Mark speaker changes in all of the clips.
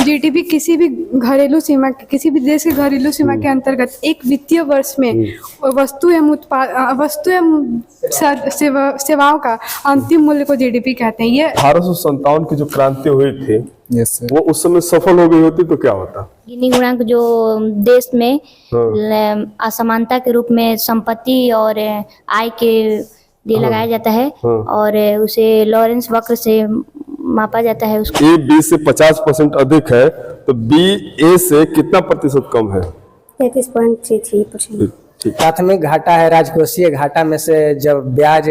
Speaker 1: GDP किसी भी घरेलू सीमा के, किसी भी देश के घरेलू सीमा के अंतर्गत एक वित्तीय वर्ष में वस्तु एवं सेवाओं का अंतिम मूल्य को जीडीपी कहते हैं। ये
Speaker 2: 1857 की जो क्रांति हुई थी, वो उस समय सफल हो गई होती तो क्या होता?
Speaker 3: गिनी गुणांक जो देश में असमानता के रूप में संपत्ति और आय के लिए लगाया जाता है और उसे लॉरेंस वक्र से मापा जाता है। उसको
Speaker 2: ए बी से 50% अधिक है तो बी ए से कितना प्रतिशत कम है?
Speaker 4: 33.33%।
Speaker 5: प्राथमिक घाटा है राजकोषीय घाटा में से जब ब्याज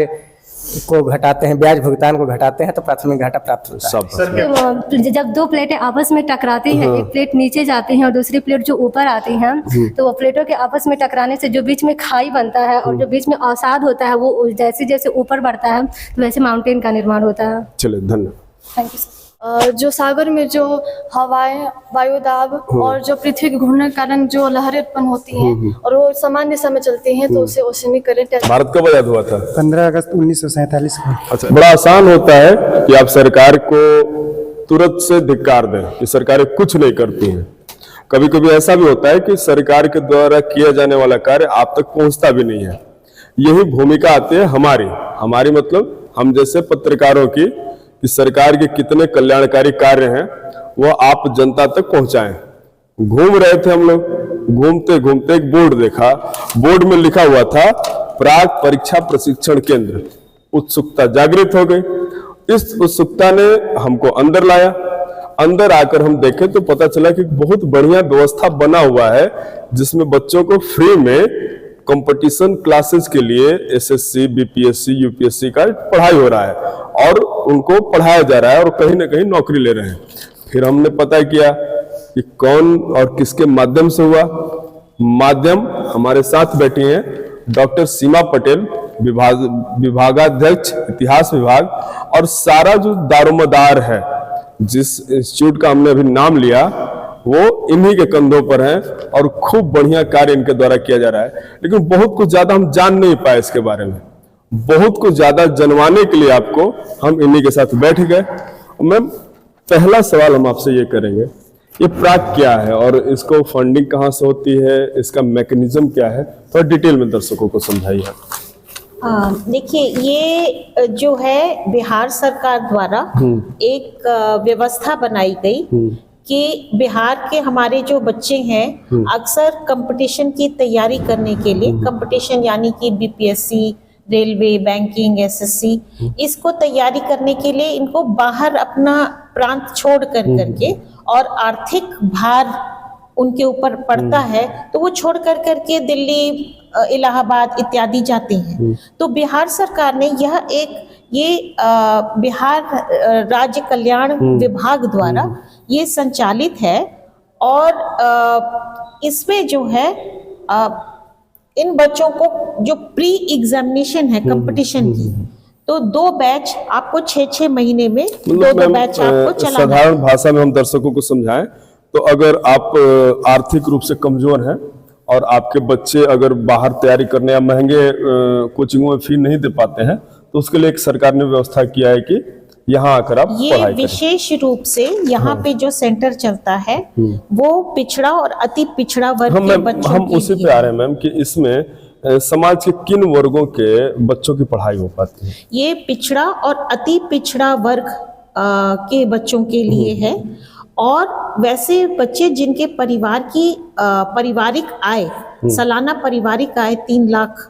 Speaker 5: को घटाते हैं, ब्याज भुगतान को घटाते हैं तो प्राथमिक घाटा प्राप्त होता है।
Speaker 4: जब दो प्लेटें आपस में टकराती हैं, एक प्लेट नीचे जाती है और दूसरी प्लेट जो ऊपर आती है, तो वो प्लेटों के आपस में टकराने से जो बीच में खाई बनता है और जो बीच में अवसाद होता है वो जैसे जैसे ऊपर बढ़ता है तो वैसे माउंटेन का निर्माण होता है।
Speaker 2: चलिए, धन्यवाद।
Speaker 4: Thank you.
Speaker 1: जो सागर में जो हवाएं, वायुदाब और जो पृथ्वी के घूमने के कारण जो लहरें उत्पन्न होती हैं और वो सामान्य दिशा में चलती हैं तो उसे ओशनिक करंट।
Speaker 2: भारत कब आजाद हुआ था?
Speaker 5: 15 अगस्त 1947 को।
Speaker 2: अच्छा, बड़ा आसान होता है कि आप सरकार को तुरंत से धिक्कार दें कि सरकारें कुछ नहीं करती हैं। कभी कभी ऐसा भी होता है कि सरकार के द्वारा किया जाने वाला कार्य आप तक पहुंचता भी नहीं है। यही भूमिका आती है हमारी मतलब हम जैसे पत्रकारों की, कि सरकार के कितने कल्याणकारी कार्य हैं वो आप जनता तक पहुंचाएं। घूम रहे थे हम लोग, घूमते घूमते एक बोर्ड देखा, बोर्ड में लिखा हुआ था प्राक परीक्षा प्रशिक्षण केंद्र। उत्सुकता जागृत हो गई। इस उत्सुकता ने हमको अंदर लाया। अंदर आकर हम देखें तो पता चला कि बहुत बढ़िया व्यवस्था बना हुआ है जिसमें बच्चों को फ्री में कंपटीशन क्लासेस के लिए एसएससी, बीपीएससी, यूपीएससी का पढ़ाई हो रहा है और उनको पढ़ाया जा रहा है और कहीं ना कहीं नौकरी ले रहे हैं। फिर हमने पता किया कि कौन और किसके माध्यम से हुआ। माध्यम हमारे साथ बैठी हैं डॉक्टर सीमा पटेल, विभागाध्यक्ष इतिहास विभाग, और सारा जो दारोमदार है जिस इंस्टीट्यूट का हमने अभी नाम लिया वो इन्हीं के कंधों पर है और खूब बढ़िया कार्य इनके द्वारा किया जा रहा है। लेकिन बहुत कुछ ज्यादा हम जान नहीं पाए इसके बारे में। बहुत कुछ ज्यादा जनवाने के लिए आपको हम इन्हीं के साथ बैठ गए। मैम, पहला सवाल हम आपसे ये करेंगे, ये प्राक क्या है और इसको फंडिंग कहाँ से होती है, इसका मैकेनिज्म क्या है, थोड़ा डिटेल में दर्शकों को समझाइए।
Speaker 6: देखिए, ये जो है बिहार सरकार द्वारा एक व्यवस्था बनाई गई कि बिहार के हमारे जो बच्चे हैं अक्सर कंपटीशन की तैयारी करने के लिए, कंपटीशन यानी कि बीपीएससी, रेलवे, बैंकिंग, एसएससी, इसको तैयारी करने के लिए इनको बाहर अपना प्रांत छोड़ करके और आर्थिक भार उनके ऊपर पड़ता है तो वो छोड़ करके दिल्ली, इलाहाबाद इत्यादि जाते हैं। तो बिहार सरकार ने ये बिहार राज्य कल्याण विभाग द्वारा ये संचालित है और इसमें जो है इन बच्चों को जो प्री एग्जामिनेशन है कंपटीशन की, तो 2 बैच आपको 6-6 महीने में 2 बैच आपको चलाना।
Speaker 2: साधारण भाषा में हम दर्शकों को समझाएं तो अगर आप आर्थिक रूप से कमजोर हैं और आपके बच्चे अगर बाहर तैयारी करने या महंगे कोचिंगों में फी नहीं दे पाते हैं तो उसके लिए एक सरकार ने व्यवस्था किया है कि यहाँ आकर आप
Speaker 6: ये
Speaker 2: पढ़ाई
Speaker 6: विशेष रूप से यहाँ पे जो सेंटर चलता है वो पिछड़ा और अति पिछड़ा वर्ग के बच्चों
Speaker 2: हम उसी पे आ रहे हैं मैम कि इसमें समाज के किन वर्गों के बच्चों की पढ़ाई हो पाती है?
Speaker 6: ये पिछड़ा और अति पिछड़ा वर्ग के बच्चों के लिए है और वैसे बच्चे जिनके परिवार की पारिवारिक आय, सालाना पारिवारिक आय 3 लाख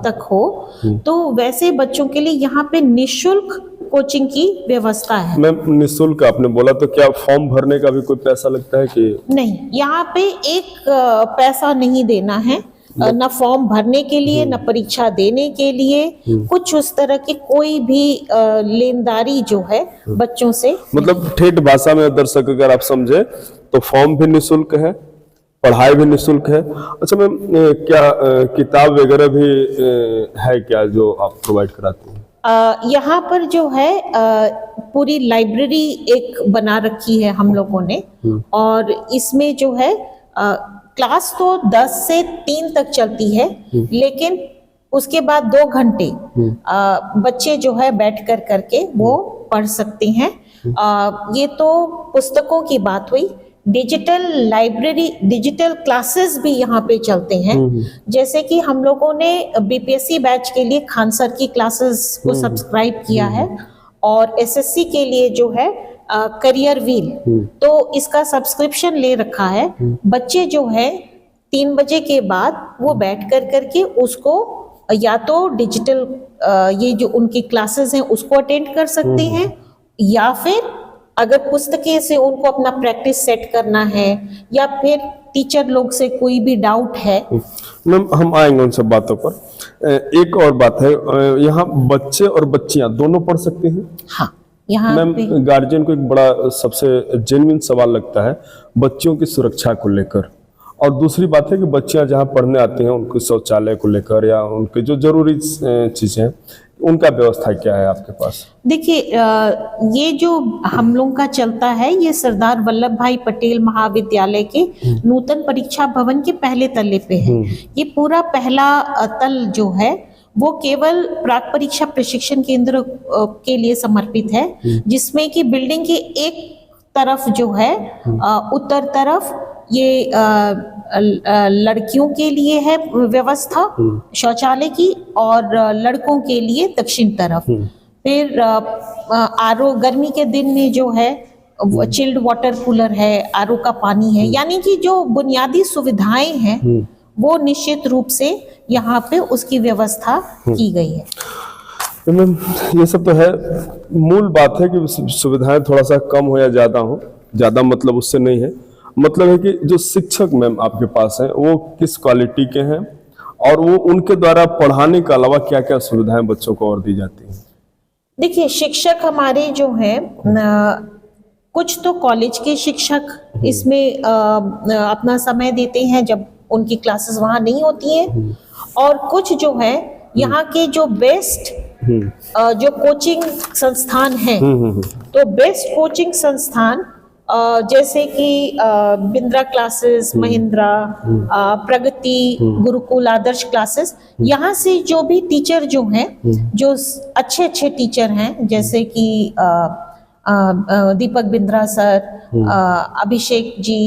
Speaker 6: तक हो, तो वैसे बच्चों के लिए यहाँ पे निःशुल्क कोचिंग की व्यवस्था है।
Speaker 2: मैम, निःशुल्क आपने बोला तो क्या फॉर्म भरने का भी कोई पैसा लगता है कि
Speaker 6: नहीं? यहाँ पे एक पैसा नहीं देना है, न फॉर्म भरने के लिए, न परीक्षा देने के लिए, कुछ उस तरह की कोई भी लेनदारी जो है बच्चों से, मतलब
Speaker 2: ठेठ भाषा में दर्शक अगर आप समझे तो फॉर्म भी निःशुल्क है, पढ़ाई भी निःशुल्क है। अच्छा मैम, क्या किताब वगैरह भी है क्या जो आप प्रोवाइड कराते हैं?
Speaker 6: यहाँ पर जो है पूरी लाइब्रेरी एक बना रखी है हम लोगों ने और इसमें जो है क्लास तो 10 से 3 तक चलती है, लेकिन उसके बाद 2 घंटे बच्चे जो है बैठ करके वो पढ़ सकते हैं। ये तो पुस्तकों की बात हुई। डिजिटल लाइब्रेरी, डिजिटल क्लासेस भी यहाँ पे चलते हैं। जैसे कि हम लोगों ने बीपीएससी बैच के लिए खान सर की क्लासेस को सब्सक्राइब किया है, और एसएससी के लिए जो है करियर व्हील, तो इसका सब्सक्रिप्शन ले रखा है। बच्चे जो है 3 बजे के बाद वो बैठ करके उसको या तो डिजिटल ये जो उनकी क्लासेस हैं उसको अटेंड कर सकते हैं, या फिर अगर पुस्तकें से उनको अपना प्रैक्टिस सेट करना है, या फिर टीचर लोग से कोई भी डाउट है।
Speaker 2: मैम हम आएंगे उन सब बातों पर। एक और बात है, यहाँ बच्चे और बच्चियां दोनों पढ़ सकते हैं?
Speaker 6: हाँ, यहाँ
Speaker 2: मैम
Speaker 6: पे
Speaker 2: गार्जियन को एक बड़ा सबसे जेन्युइन सवाल लगता है बच्चों की सुरक्षा को लेकर, और दूसरी बात है कि बच्चियां जहाँ पढ़ने आती हैं उनके शौचालय को लेकर या उनके जो जरूरी चीजें हैं, उनका व्यवस्था क्या है आपके पास? देखिए,
Speaker 6: ये जो हम लोग का चलता है, ये सरदार वल्लभ भाई पटेल महाविद्यालय के नूतन परीक्षा भवन के पहले तल्ले पे है। ये पूरा पहला तल जो है वो केवल प्राक परीक्षा प्रशिक्षण केंद्र के लिए समर्पित है, जिसमें कि बिल्डिंग के एक तरफ जो है उत्तर तरफ ये लड़कियों के लिए है व्यवस्था शौचालय की, और लड़कों के लिए दक्षिण तरफ। फिर आरओ, गर्मी के दिन में जो है चिल्ड वाटर कूलर है, आरओ का पानी है, यानी कि जो बुनियादी सुविधाएं हैं वो निश्चित रूप से यहाँ पे उसकी व्यवस्था की गई है।
Speaker 2: तो मैम ये सब तो है, मूल बात है कि सुविधाएं थोड़ा सा कम हो या ज्यादा हो, ज्यादा मतलब उससे नहीं है, मतलब है कि जो शिक्षक मैम आपके पास हैं वो किस क्वालिटी के हैं, और वो उनके द्वारा पढ़ाने के अलावा क्या क्या सुविधाएं बच्चों को और दी जाती हैं?
Speaker 6: देखिए, शिक्षक हमारे जो हैं, कुछ तो कॉलेज के शिक्षक इसमें अपना समय देते हैं जब उनकी क्लासेस वहाँ नहीं होती हैं, और कुछ जो है यहाँ के जो बेस्ट जो कोचिंग संस्थान हैं, तो बेस्ट कोचिंग संस्थान जैसे कि बिंद्रा क्लासेस, महिंद्रा, प्रगति, गुरुकुल, आदर्श क्लासेस, यहाँ से जो भी टीचर जो हैं, जो अच्छे टीचर हैं, जैसे कि दीपक बिंद्रा सर, अभिषेक जी,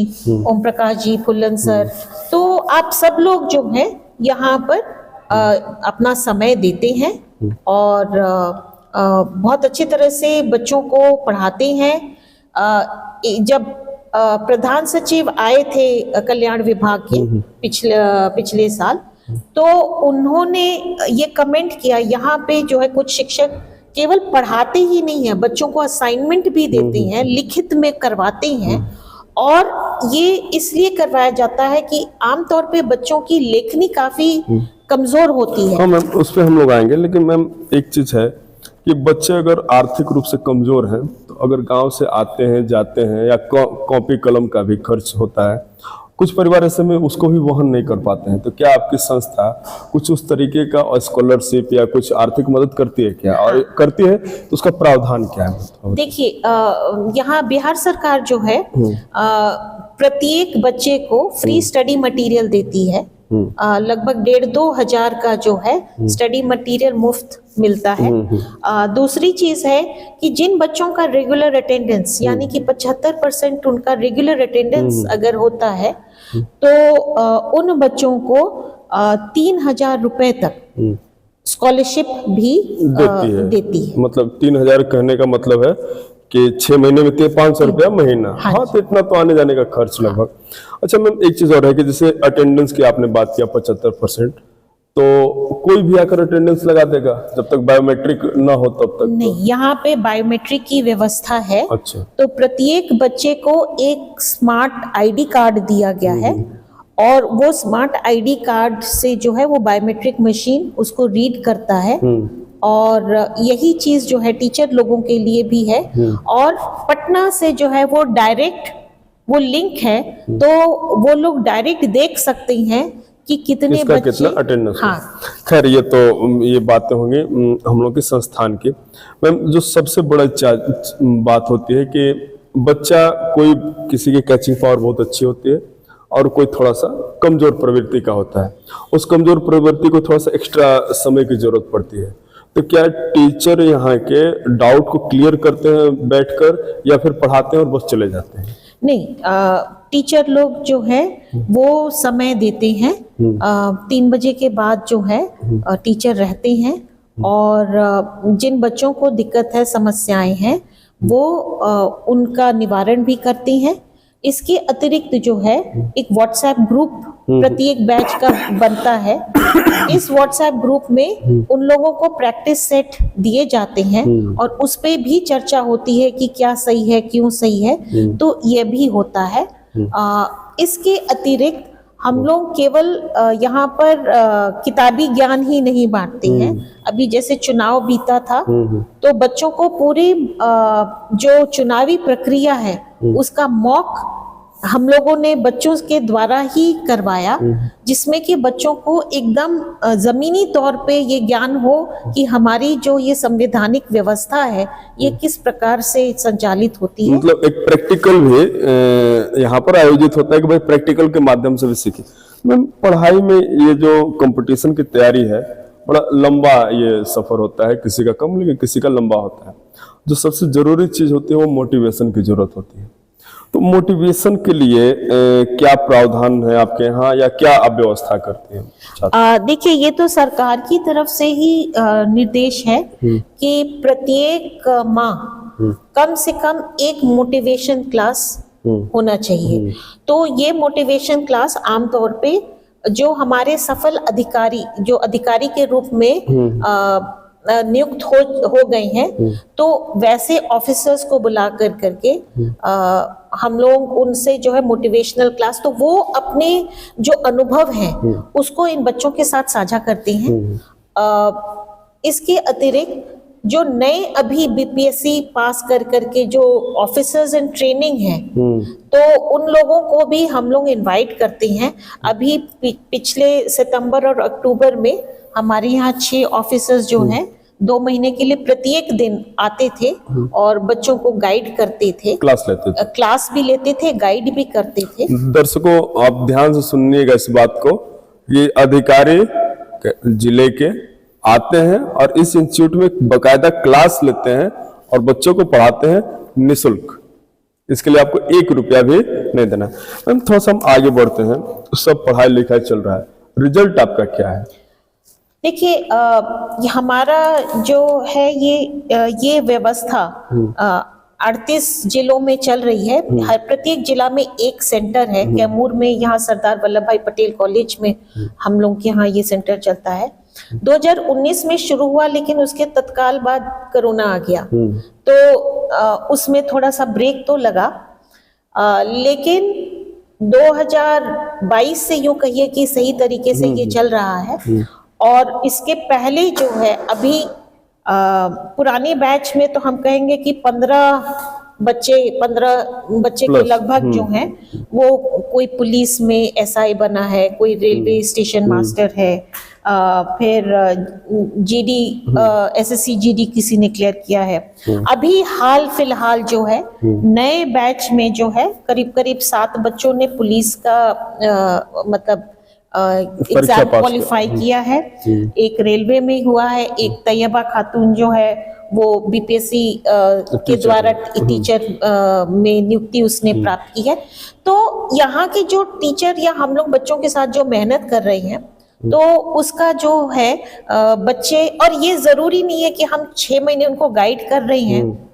Speaker 6: ओम प्रकाश जी, फुल्लन सर, तो आप सब लोग जो हैं यहाँ पर अपना समय देते हैं और बहुत अच्छी तरह से बच्चों को पढ़ाते हैं। जब प्रधान सचिव आए थे कल्याण विभाग के पिछले साल, तो उन्होंने ये कमेंट किया, यहाँ पे जो है कुछ शिक्षक केवल पढ़ाते ही नहीं है, बच्चों को असाइनमेंट भी देते हैं, लिखित में करवाते हैं, और ये इसलिए करवाया जाता है कि आमतौर पे बच्चों की लेखनी काफी कमजोर होती है।
Speaker 2: हाँ मैम, उस पर हम लोग आएंगे, लेकिन मैम एक चीज है कि बच्चे अगर आर्थिक रूप से कमजोर हैं, तो अगर गांव से आते हैं जाते हैं, या कॉपी कलम का भी खर्च होता है, कुछ परिवार ऐसे में उसको भी वहन नहीं कर पाते हैं, तो क्या आपकी संस्था कुछ उस तरीके का स्कॉलरशिप या कुछ आर्थिक मदद करती है क्या? और करती है तो उसका प्रावधान क्या है?
Speaker 6: देखिए, यहाँ बिहार सरकार जो है प्रत्येक बच्चे को फ्री स्टडी मटेरियल देती है। लगभग 1,500-2 हजार का जो है स्टडी मटेरियल मुफ्त मिलता है। दूसरी चीज है कि जिन बच्चों का रेगुलर अटेंडेंस, यानी कि 75% उनका रेगुलर अटेंडेंस अगर होता है, तो उन बच्चों को 3,000 रुपए तक स्कॉलरशिप भी देती है।
Speaker 2: मतलब 3,000 कहने का मतलब है कि 6 महीने में 500 रुपया महीना। हाँ, तो इतना तो आने जाने का खर्च लगभग। अच्छा मैम, एक चीज और है कि जैसे अटेंडेंस की आपने बात किया 75%, तो कोई भी आकर अटेंडेंस लगा देगा जब तक बायोमेट्रिक ना हो तब तक?
Speaker 6: नहीं, यहाँ पे बायोमेट्रिक की व्यवस्था है।
Speaker 2: अच्छा।
Speaker 6: तो प्रत्येक बच्चे को एक स्मार्ट आईडी कार्ड दिया गया है, और वो स्मार्ट आईडी कार्ड से जो है वो बायोमेट्रिक मशीन उसको रीड करता है, और यही चीज जो है टीचर लोगों के लिए भी है। और पटना से जो है वो डायरेक्ट वो लिंक है, तो वो लोग डायरेक्ट देख सकते हैं कि कितने बच्चे,
Speaker 2: कितना अटेंडेंस।
Speaker 6: हाँ।
Speaker 2: खैर, ये बातें होंगी हम लोग के संस्थान की। मैम, जो सबसे बड़ा बात होती है कि बच्चा, कोई किसी की कैचिंग पावर बहुत अच्छी होती है और कोई थोड़ा सा कमजोर प्रवृत्ति का होता है, उस कमजोर प्रवृत्ति को थोड़ा सा एक्स्ट्रा समय की जरूरत पड़ती है। तो क्या टीचर यहाँ के डाउट को क्लियर करते हैं बैठकर, या फिर पढ़ाते हैं और बस चले जाते हैं?
Speaker 6: नहीं, टीचर लोग जो है वो समय देते हैं। 3 बजे के बाद जो है टीचर रहते हैं, और जिन बच्चों को दिक्कत है, समस्याएं हैं, वो उनका निवारण भी करती हैं। इसके अतिरिक्त जो है एक व्हाट्सएप ग्रुप प्रत्येक बैच का बनता है। इस व्हाट्सएप ग्रुप में उन लोगों को प्रैक्टिस सेट दिए जाते हैं, और उस पे भी चर्चा होती है कि क्या सही है, क्यों सही है, तो ये भी होता है। इसके अतिरिक्त हम लोग केवल यहाँ पर किताबी ज्ञान ही नहीं बांटते हैं। अभी जैसे चुनाव बीता था, तो बच्चों को पूरी जो चुनावी प्रक्रिया है उसका मॉक हम लोगों ने बच्चों के द्वारा ही करवाया, जिसमें कि बच्चों को एकदम जमीनी तौर पे ये ज्ञान हो कि हमारी जो ये संवैधानिक व्यवस्था है ये किस प्रकार से संचालित होती है।
Speaker 2: मतलब एक प्रैक्टिकल भी यहाँ पर आयोजित होता है कि भाई प्रैक्टिकल के माध्यम से भी सीखे। मैम, पढ़ाई में ये जो कंपटीशन की तैयारी है, बड़ा लंबा ये सफर होता है, किसी का कम लेकिन किसी का लंबा होता है। जो सबसे जरूरी चीज होती है वो मोटिवेशन की जरूरत होती है। तो मोटिवेशन के लिए क्या प्रावधान है आपके यहाँ, या क्या आप व्यवस्था करते हैं?
Speaker 6: देखिए, ये तो सरकार की तरफ से ही निर्देश है कि प्रत्येक माह कम से कम एक मोटिवेशन क्लास होना चाहिए। तो ये मोटिवेशन क्लास आमतौर पे जो हमारे सफल अधिकारी, जो अधिकारी के रूप में नियुक्त हो गए हैं, तो वैसे ऑफिसर्स को बुला करके हम लोग उनसे जो है मोटिवेशनल क्लास, तो वो अपने जो अनुभव है उसको इन बच्चों के साथ साझा करते हैं। इसके अतिरिक्त जो नए अभी बीपीएससी पास करके जो ऑफिसर्स इन ट्रेनिंग हैं, तो उन लोगों को भी हम लोग इनवाइट करते हैं। अभी पिछले सितंबर और अक्टूबर में हमारे यहाँ 6 ऑफिसर्स जो हैं 2 महीने के लिए प्रत्येक दिन आते थे और बच्चों को गाइड करते थे, क्लास भी लेते थे, गाइड भी करते थे।
Speaker 2: दर्शकों, आप ध्यान से सुनिएगा इस बात को, ये अधिकारी जिले के आते हैं और इस इंस्टीट्यूट में बकायदा क्लास लेते हैं और बच्चों को पढ़ाते हैं निःशुल्क। इसके लिए आपको 1 रुपया भी नहीं देना। मैम, थोड़ा सा हम आगे बढ़ते हैं। सब पढ़ाई लिखाई चल रहा है, रिजल्ट आपका क्या है?
Speaker 6: देखिए, हमारा जो है ये व्यवस्था 38 जिलों में चल रही है। हर प्रत्येक जिला में एक सेंटर है। कैमूर में यहाँ सरदार वल्लभ भाई पटेल कॉलेज में हम लोग के यहाँ ये सेंटर चलता है। 2019 में शुरू हुआ, लेकिन उसके तत्काल बाद कोरोना आ गया, तो उसमें थोड़ा सा ब्रेक तो लगा, लेकिन 2022 से यूं कहिए कि सही तरीके से ये चल रहा है। और इसके पहले जो है अभी पुराने बैच में तो हम कहेंगे कि 15 बच्चे के लगभग जो हैं वो कोई पुलिस में एसआई बना है, कोई रेलवे स्टेशन मास्टर है, फिर जीडी एसएससी जीडी किसी ने क्लियर किया है। अभी हाल फिलहाल जो है नए बैच में जो है करीब 7 बच्चों ने पुलिस का मतलब एग्जाम क्वालिफाई किया है। एक रेलवे में हुआ है, एक तैयबा खातून जो है वो बीपीएससी के द्वारा टीचर में नियुक्ति उसने प्राप्त की है। तो यहाँ के जो टीचर या हम लोग बच्चों के साथ जो मेहनत कर रहे हैं, तो उसका जो है बच्चे, और ये जरूरी नहीं है कि हम 6 महीने उनको गाइड कर रहे हैं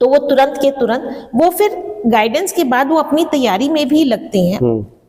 Speaker 6: तो वो तुरंत के तुरंत, वो फिर गाइडेंस के बाद वो अपनी तैयारी में भी लगते हैं।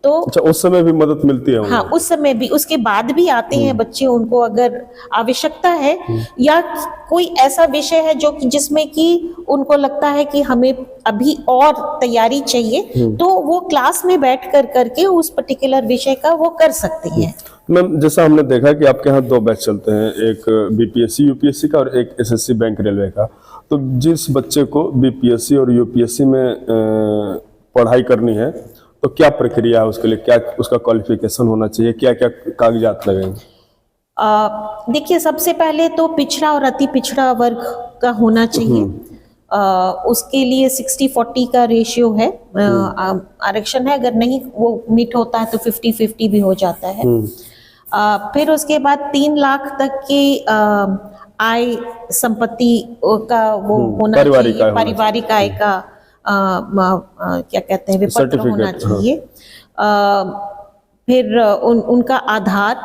Speaker 6: तो
Speaker 2: अच्छा, उस समय भी मदद मिलती है?
Speaker 6: हाँ, उस समय भी, उसके बाद भी आते हैं बच्चे, उनको अगर आवश्यकता है या कोई ऐसा विषय है जो जिसमें कि उनको लगता है कि हमें अभी और तैयारी चाहिए, तो वो क्लास में बैठ करके उस पर्टिकुलर विषय का वो कर सकते हैं।
Speaker 2: मैम, जैसा हमने देखा कि आपके यहाँ 2 बैच चलते हैं, एक बीपीएससी यूपीएससी का और एक एसएससी बैंक रेलवे का। तो जिस बच्चे को बीपीएससी और यूपीएससी में पढ़ाई करनी है, तो क्या प्रक्रिया है उसके लिए? क्या उसका क्वालिफिकेशन होना चाहिए? क्या क्या कागजात लगेंगे?
Speaker 6: देखिए, सबसे पहले तो पिछड़ा और अति पिछड़ा वर्ग का होना चाहिए। उसके लिए 60-40 का रेशियो है, आरक्षण है। अगर नहीं वो मीट होता है तो 50-50 भी हो जाता है। फिर उसके बाद 3 लाख तक की आय संपत्ति का वो होना
Speaker 2: पारिवारिक
Speaker 6: चाहिए,
Speaker 2: आय होना
Speaker 6: पारिवारिक आय का क्या कहते हैं विपत्र
Speaker 2: Certificate,
Speaker 6: होना
Speaker 2: हाँ।
Speaker 6: चाहिए। फिर उनका आधार,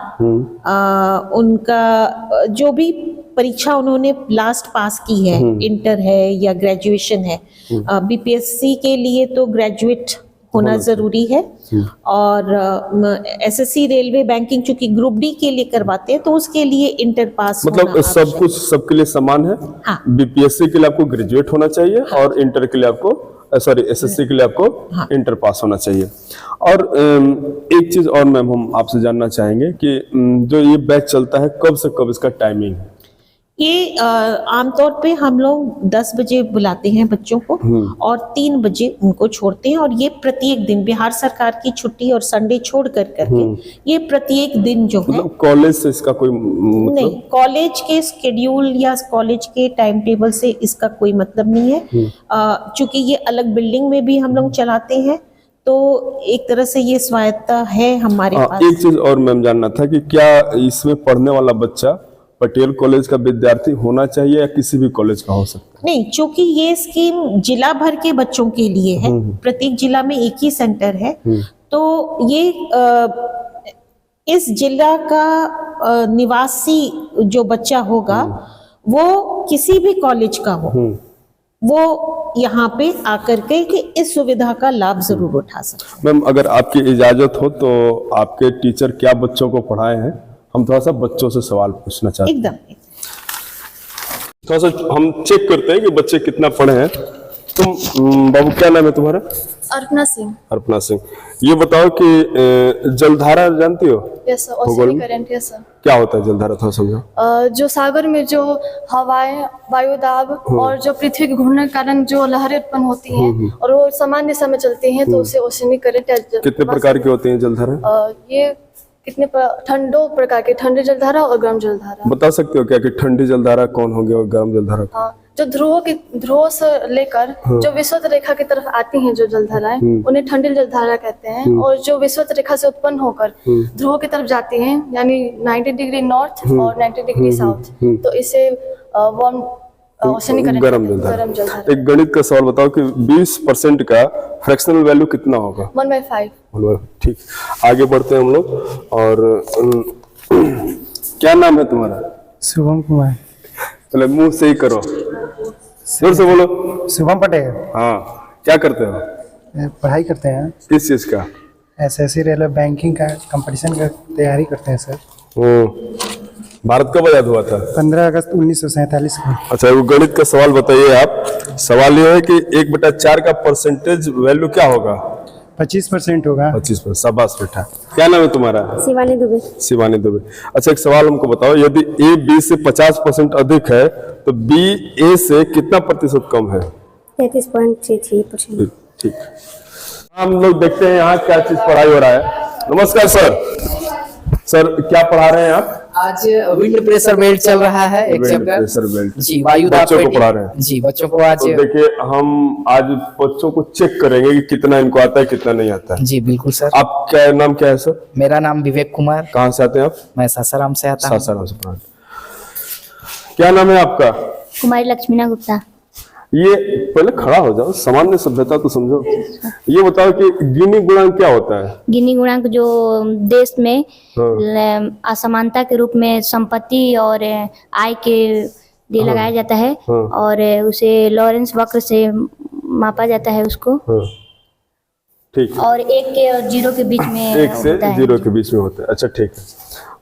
Speaker 6: उनका जो भी परीक्षा उन्होंने लास्ट पास की है, इंटर है या ग्रेजुएशन है, बीपीएससी के लिए तो ग्रेजुएट होना जरूरी है। और एसएससी, रेलवे, बैंकिंग चूंकि ग्रुप डी के लिए करवाते हैं तो उसके लिए इंटर पास
Speaker 2: मतलब
Speaker 6: होना
Speaker 2: सब
Speaker 6: आवश्यक
Speaker 2: कुछ सबके लिए समान है।
Speaker 6: हाँ।
Speaker 2: बीपीएससी के लिए आपको ग्रेजुएट होना चाहिए और इंटर के लिए आपको एसएससी के लिए आपको इंटर पास होना चाहिए। और एक चीज और मैम हम आपसे जानना चाहेंगे कि जो ये बैच चलता है कब से कब इसका टाइमिंग है?
Speaker 6: ये आमतौर पे हम लोग 10 बजे बुलाते हैं बच्चों को और 3 बजे उनको छोड़ते हैं। और ये प्रत्येक दिन बिहार सरकार की छुट्टी और संडे छोड़ करके ये प्रत्येक दिन जो है,
Speaker 2: मतलब कॉलेज से इसका कोई मतलब?
Speaker 6: नहीं, कॉलेज के स्केड्यूल या कॉलेज के टाइम टेबल से इसका कोई मतलब नहीं है। चूंकि ये अलग बिल्डिंग में भी हम लोग चलाते हैं तो एक तरह से ये स्वायत्ता है हमारे पास।
Speaker 2: एक चीज और मैम जानना था कि क्या इसमें पढ़ने वाला बच्चा पटेल कॉलेज का विद्यार्थी होना चाहिए या किसी भी कॉलेज का हो सकता है?
Speaker 6: नहीं, चूंकि ये स्कीम जिला भर के बच्चों के लिए है, प्रत्येक जिला में एक ही सेंटर है, तो ये इस जिला का निवासी जो बच्चा होगा वो किसी भी कॉलेज का हो, वो यहाँ पे आकर के कि इस सुविधा का लाभ जरूर उठा सकते।
Speaker 2: मैम अगर आपकी इजाजत हो तो आपके टीचर क्या बच्चों को पढ़ाए हैं, हम थोड़ा सा बच्चों से सवाल पूछना चाहते हैं।
Speaker 6: एकदम
Speaker 2: थोड़ा सा हम चेक करते हैं कि बच्चे कितना पढ़े हैं। तुम बाबू क्या नाम है तुम्हारा?
Speaker 1: अर्पणा सिंह।
Speaker 2: अर्पणा सिंह, ये बताओ कि जलधारा जानती हो?
Speaker 1: Yes sir, ocean current. Yes sir.
Speaker 2: क्या होता है जलधारा, थोड़ा समझो।
Speaker 1: जो सागर में जो हवाएं, वायुदाब और जो पृथ्वी के घूमने के कारण जो लहरें उत्पन्न होती हैं और वो सामान्य दिशा में चलती हैं तो उसे ओशियनिक करंट।
Speaker 2: कितने प्रकार की होती है जलधारा?
Speaker 1: ये कितने ठंडो प्रकार के, ठंडी जलधारा और गर्म जलधारा।
Speaker 2: बता सकते हो क्या कि ठंडी जलधारा कौन होगी और गर्म जलधारा?
Speaker 1: हाँ, जो ध्रुवों से लेकर जो विषुवत रेखा की तरफ आती हैं जो जलधाराएं, उन्हें ठंडी जलधारा कहते हैं। और जो विषुवत रेखा से उत्पन्न होकर ध्रुवों की तरफ जाती हैं, यानी 90 डिग्री नॉर्थ और 90 डिग्री साउथ, तो इसे वार्म ओशियनिक करंट,
Speaker 2: गर्म जलधारा। एक गणित का सवाल बताओ कि 20% का फ्रैक्शनल वैल्यू कितना होगा?
Speaker 1: 1/5।
Speaker 2: ठीक, आगे बढ़ते हैं हम लोग। और क्या नाम है तुम्हारा?
Speaker 5: शुभम कुमार।
Speaker 2: पहले मुंह से ही करो, जोर से बोलो।
Speaker 5: शुभम पटेल।
Speaker 2: हाँ, क्या करते हो?
Speaker 5: पढ़ाई करते हैं,
Speaker 2: किस चीज का?
Speaker 5: एसएससी, रेलवे, बैंकिंग का कंपटीशन का तैयारी करते हैं सर।
Speaker 2: भारत कब आजाद हुआ था?
Speaker 5: 15 अगस्त 1947 को।
Speaker 2: अच्छा, वो गणित का सवाल बताइए आप। सवाल ये है कि 1/4 का परसेंटेज वैल्यू क्या होगा?
Speaker 5: 25% होगा।
Speaker 2: 25%। शाबाश बेटा। क्या नाम है तुम्हारा?
Speaker 3: शिवानी दुबे।
Speaker 2: शिवानी दुबे। अच्छा, एक सवाल हमको बताओ, यदि ए बी से 50% अधिक है तो बी ए से कितना प्रतिशत कम है?
Speaker 3: 33.33%।
Speaker 2: ठीक, हम लोग देखते हैं यहाँ क्या चीज पढ़ाई हो रहा है। नमस्कार सर। सर क्या पढ़ा रहे हैं आप?
Speaker 7: आज विंड प्रेशर बेल्ट चल रहा है, एक चैप्टर।
Speaker 2: प्रेशर बेल्ट
Speaker 7: जी, वायुदाब
Speaker 2: बच्चों को पढ़ा रहे हैं।
Speaker 7: जी, बच्चों को आज।
Speaker 2: तो देखिए, हम आज बच्चों को चेक करेंगे कि कितना इनको आता है, कितना नहीं आता है।
Speaker 7: जी बिल्कुल सर।
Speaker 2: आप क्या नाम क्या है सर?
Speaker 7: मेरा नाम विवेक कुमार।
Speaker 2: कहाँ से आते हैं आप?
Speaker 7: मैं सासाराम से आता हूँ।
Speaker 2: सासाराम से। क्या नाम है आपका?
Speaker 3: कुमारी लक्ष्मीना गुप्ता।
Speaker 2: ये पहले खड़ा हो जाओ, सामान्य सभ्यता तो समझो। ये बताओ कि गिनी गुणांक क्या होता है?
Speaker 3: गिनी गुणांक जो देश में असमानता के रूप में संपत्ति और आय के लिए लगाया जाता है और उसे लॉरेंस वक्र से मापा जाता है उसको।
Speaker 2: ठीक।
Speaker 3: और 1 के और 0 के बीच में
Speaker 2: 1 से 0 के बीच में होता है। अच्छा ठीक है।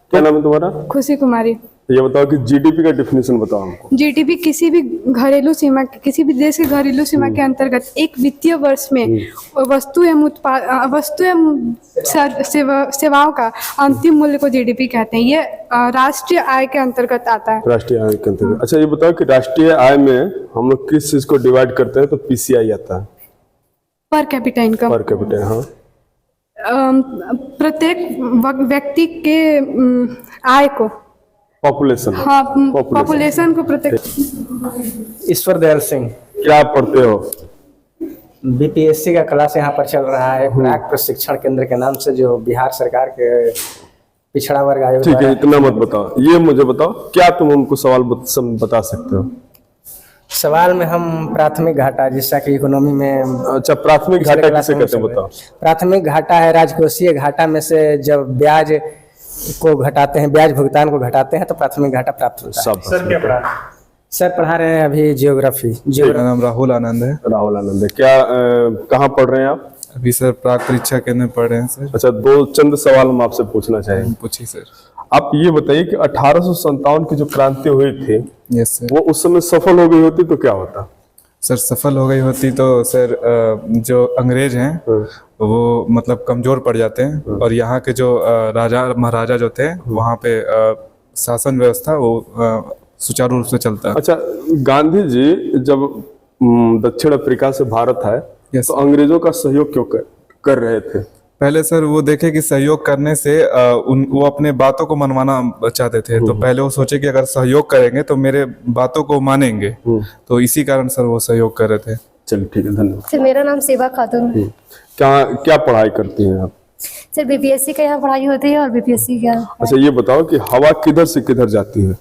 Speaker 2: क्या नाम है तुम्हारा?
Speaker 8: खुशी कुमारी।
Speaker 2: ये बताओ कि जीडीपी का डेफिनेशन बताओ हमको।
Speaker 8: जीडीपी किसी भी घरेलू सीमा, किसी भी देश की घरेलू सीमा के अंतर्गत एक वित्तीय वर्ष में वस्तु एवं सेवाओं का अंतिम मूल्य को जीडीपी कहते हैं। ये राष्ट्रीय आय के अंतर्गत आता है।
Speaker 2: राष्ट्रीय आय के अंतर्गत। अच्छा, ये बताओ कि राष्ट्रीय आय में हम लोग किस चीज को डिवाइड करते हैं? तो पीसीआई आता है,
Speaker 8: per capita income.
Speaker 2: Per capita. हाँ,
Speaker 8: प्रत्येक व्यक्ति के आय को,
Speaker 2: पॉपुलेशन।
Speaker 8: हाँ, पॉपुलेशन को प्रत्येक।
Speaker 5: ईश्वर दयाल सिंह।
Speaker 2: क्या पढ़ते हो?
Speaker 5: बीपीएससी का क्लास यहाँ पर चल रहा है। प्राक प्रशिक्षण केंद्र के नाम से, जो बिहार सरकार के पिछड़ा वर्ग आयोग
Speaker 2: ठीक है,
Speaker 5: द्वारा-
Speaker 2: इतना मत बताओ, ये मुझे बताओ क्या तुम हमको सवाल बता सकते हो?
Speaker 5: सवाल में हम प्राथमिक घाटा, जैसा कि इकोनॉमी में
Speaker 2: अच्छा, प्राथमिक
Speaker 5: पिछले
Speaker 2: घाटा
Speaker 5: क्लास
Speaker 2: किसे
Speaker 5: में
Speaker 2: कहते हैं
Speaker 5: सब है।
Speaker 2: बताओ?
Speaker 5: प्राथमिक घाटा है राजकोषीय घाटा में से जब ब्याज को घटाते हैं, ब्याज भुगतान को घटाते हैं तो प्राथमिक घाटा प्राप्त होता है।
Speaker 2: सब
Speaker 5: सर पढ़ा रहे हैं अभी जियोग्राफी।
Speaker 9: मेरा नाम राहुल आनंद है।
Speaker 2: राहुल आनंद है। क्या कहाँ पढ़ रहे हैं आप?
Speaker 9: अभी सर प्राक परीक्षा केंद्र में पढ़ रहे हैं सर।
Speaker 2: अच्छा, दो चंद सवाल हम आपसे पूछना चाहेंगे।
Speaker 9: पूछिए सर।
Speaker 2: आप ये बताइए कि 1857 की जो क्रांति हुई थी,
Speaker 9: यस सर।
Speaker 2: वो उस समय सफल हो गई होती तो क्या होता?
Speaker 9: सर सफल हो गई होती तो सर जो अंग्रेज हैं वो मतलब कमजोर पड़ जाते हैं और यहाँ के जो राजा महाराजा जो थे वहाँ पे शासन व्यवस्था वो सुचारू रूप से चलता है।
Speaker 2: अच्छा, गांधी जी जब दक्षिण अफ्रीका से भारत आए
Speaker 9: यस
Speaker 2: तो अंग्रेजों का सहयोग क्यों कर रहे थे?
Speaker 9: पहले सर वो देखे कि सहयोग करने से वो अपने बातों को मनवाना चाहते थे, तो पहले वो सोचे कि अगर सहयोग करेंगे तो मेरे बातों को मानेंगे, तो इसी कारण सर वो सहयोग कर रहे थे।
Speaker 2: चलिए ठीक है, धन्यवाद।
Speaker 4: सर मेरा नाम सेवा खातून है।
Speaker 2: क्या पढ़ाई करती हैं आप?
Speaker 4: सर बीपीएससी का यहाँ पढ़ाई होती है और बीपीएससी का।
Speaker 2: अच्छा, ये बताओ कि हवा किधर से किधर जाती है?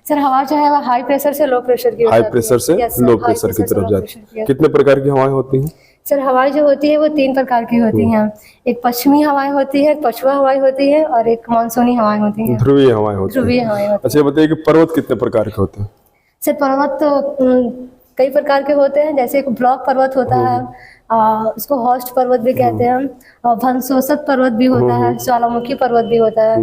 Speaker 4: सर हवा जो है वो हाई प्रेशर से लो प्रेशर की
Speaker 2: हाई प्रेशर से लो प्रेशर की तरफ जाती है। कितने प्रकार की हवाएं होती हैं?
Speaker 4: सर हवाएं जो होती है वो 3 प्रकार की होती हैं। एक पश्चिमी हवाएं होती है, एक पछुआ हवाएं होती है और एक मानसूनी हवाएं होती हैं।
Speaker 2: ध्रुवीय हवाएं होती हैं।
Speaker 4: ध्रुवीय हवाएं होती
Speaker 2: अच्छा, ये बताइए कि पर्वत कितने प्रकार के होते हैं?
Speaker 4: सर पर्वत तो कई प्रकार के होते हैं, जैसे एक ब्लॉक पर्वत होता है, उसको हॉस्ट पर्वत भी कहते हैं, और भंसोसत पर्वत भी होता है, ज्वालामुखी पर्वत भी होता है।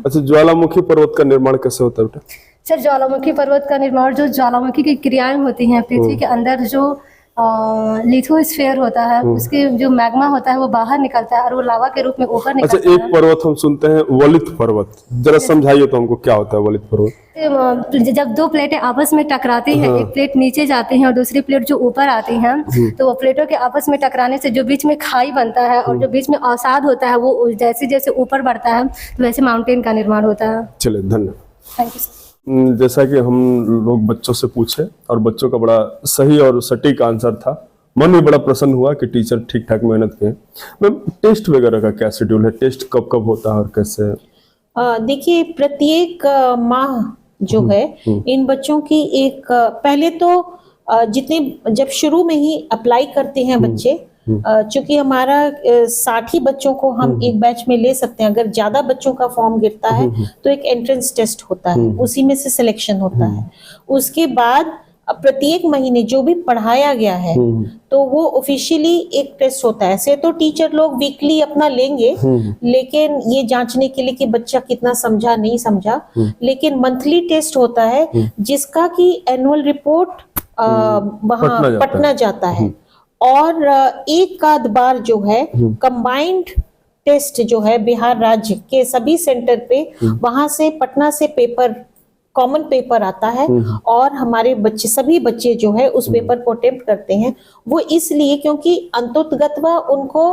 Speaker 2: अच्छा, ज्वालामुखी पर्वत का निर्माण कैसे होता है बेटा?
Speaker 4: सर ज्वालामुखी पर्वत का निर्माण, जो ज्वालामुखी की क्रियाएं होती हैं पृथ्वी के अंदर, जो लिथोस्फीयर होता है उसके जो मैग्मा होता है वो बाहर निकलता है और वो लावा के रूप में ऊपर निकलता है।
Speaker 2: अच्छा, एक पर्वत हम सुनते हैं वलित पर्वत, जरा समझाइए तो हमको क्या होता है वलित पर्वत?
Speaker 4: जब 2 प्लेटें आपस में टकराती हैं, एक प्लेट नीचे जाती है और दूसरी प्लेट जो ऊपर आती है, तो वो प्लेटों के आपस में टकराने से जो बीच में खाई बनता है और जो बीच में अवसाद होता है वो जैसे जैसे ऊपर बढ़ता है वैसे माउंटेन का निर्माण होता है।
Speaker 2: चलिए, धन्यवाद।
Speaker 4: Thank you sir.
Speaker 2: जैसा कि हम लोग बच्चों से पूछे और बच्चों का बड़ा सही और सटीक आंसर था, मन भी बड़ा प्रसन्न हुआ कि टीचर ठीक ठाक मेहनत किए। मैम, टेस्ट वगैरह का क्या शेड्यूल है? टेस्ट कब कब होता है और कैसे?
Speaker 6: देखिए, प्रत्येक माह जो है इन बच्चों की एक पहले तो जितने जब शुरू में ही अप्लाई करते हैं बच्चे, चूंकि हमारा 60 बच्चों को हम एक बैच में ले सकते हैं। अगर ज्यादा बच्चों का फॉर्म गिरता है तो एक एंट्रेंस टेस्ट होता है, उसी में से सिलेक्शन होता है। उसके बाद प्रत्येक महीने जो भी पढ़ाया गया है तो वो ऑफिशियली एक टेस्ट होता है। ऐसे तो टीचर लोग वीकली अपना लेंगे, लेकिन ये जांचने के लिए कि बच्चा कितना समझा नहीं समझा, लेकिन मंथली टेस्ट होता है जिसका कि एनुअल रिपोर्ट वहाँ पटना जाता है। और एक आध बार जो है कंबाइंड टेस्ट जो है बिहार राज्य के सभी सेंटर पे, वहां से पटना से पेपर, कॉमन पेपर आता है और हमारे बच्चे, सभी बच्चे जो है उस पेपर को अटेम्प्ट करते हैं। वो इसलिए क्योंकि अंततोगत्वा उनको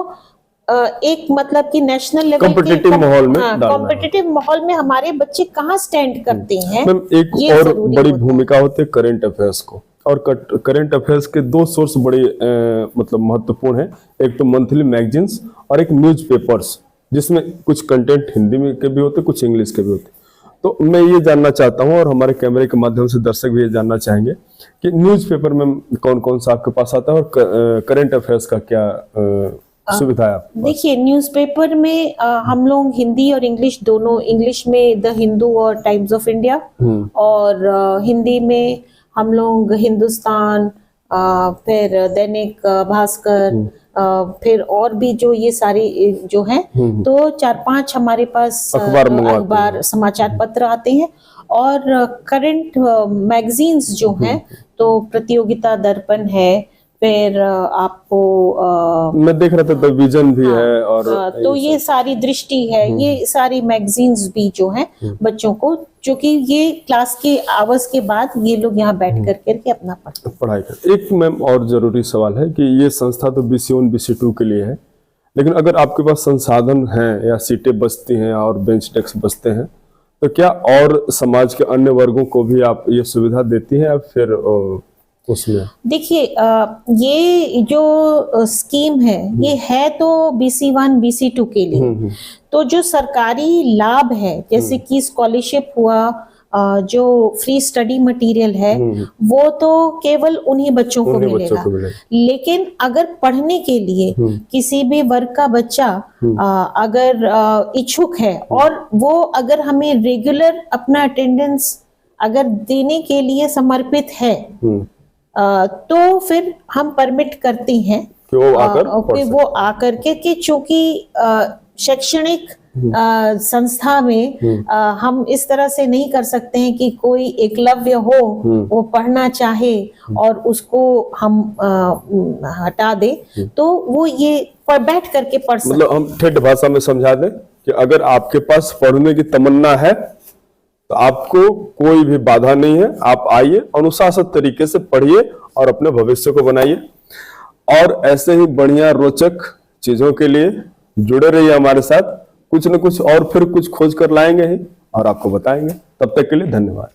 Speaker 6: एक मतलब कि नेशनल लेवल
Speaker 2: कॉम्पिटिटिव माहौल में,
Speaker 6: कॉम्पिटिटिव माहौल में हमारे बच्चे कहाँ स्टैंड करते हैं।
Speaker 2: एक और बड़ी भूमिका होती है करंट अफेयर्स को, और करंट अफेयर्स के 2 सोर्स बड़े मतलब महत्वपूर्ण है। एक तो मंथली मैगजीन्स और एक न्यूज पेपर्स, जिसमें कुछ कंटेंट हिंदी में के भी होते, कुछ इंग्लिश के भी होते। तो मैं ये जानना चाहता हूँ और हमारे कैमरे के माध्यम से दर्शक भी ये जानना चाहेंगे कि न्यूज पेपर में कौन कौन सा आपके पास आता है और करंट अफेयर्स का क्या सुविधा है?
Speaker 6: देखिए, न्यूज़पेपर में हम लोग हिंदी और इंग्लिश दोनों, इंग्लिश में द हिंदू और टाइम्स ऑफ इंडिया, और हिंदी में हम लोग हिंदुस्तान, फिर दैनिक भास्कर, फिर और भी जो ये सारी जो हैं, तो 4-5 हमारे पास अखबार समाचार पत्र आते हैं। और करंट मैगजीन्स जो हैं तो प्रतियोगिता दर्पण है, फिर आपको
Speaker 2: मैं देख रहा था द विजन भी है, और
Speaker 6: तो ये सारी दृष्टि है, ये सारी मैगजीन्स भी जो हैं बच्चों को, जो कि ये क्लास के आवर्स के बाद ये लोग यहाँ बैठ करके अपना
Speaker 2: पढ़ाई करते। एक मैम और जरूरी सवाल है कि ये संस्था तो BC1 BC2 के लिए है, लेकिन अगर आपके पास संसाधन हैं या सीटें बचती हैं और बेंच डेस्क बचते हैं, तो क्या और समाज के अन्य वर्गों को भी आप ये सुविधा देती हैं या फिर उसमें?
Speaker 6: देखिए ये जो स्कीम है ये है तो BC1 BC2 के लिए। तो जो सरकारी लाभ है जैसे कि स्कॉलरशिप हुआ, जो फ्री स्टडी मटेरियल है वो तो केवल उन्हीं बच्चों को मिलेगा। लेकिन अगर पढ़ने के लिए किसी भी वर्ग का बच्चा अगर इच्छुक है और वो अगर हमें रेगुलर अपना अटेंडेंस अगर देने के लिए समर्पित है तो फिर हम परमिट करते हैं
Speaker 2: कि वो
Speaker 6: आकर के चूंकि शैक्षणिक संस्था में हम इस तरह से नहीं कर सकते हैं कि कोई एकलव्य हो वो पढ़ना चाहे और उसको हम हटा दे, तो वो ये पर बैठ करके पढ़ सकते।
Speaker 2: मतलब हम ठेठ भाषा में समझा दें कि अगर आपके पास पढ़ने की तमन्ना है तो आपको कोई भी बाधा नहीं है, आप आइए, अनुशासित तरीके से पढ़िए और अपने भविष्य को बनाइए। और ऐसे ही बढ़िया रोचक चीजों के लिए जुड़े रहिए हमारे साथ, कुछ न कुछ और फिर कुछ खोज कर लाएंगे ही और आपको बताएंगे। तब तक के लिए धन्यवाद।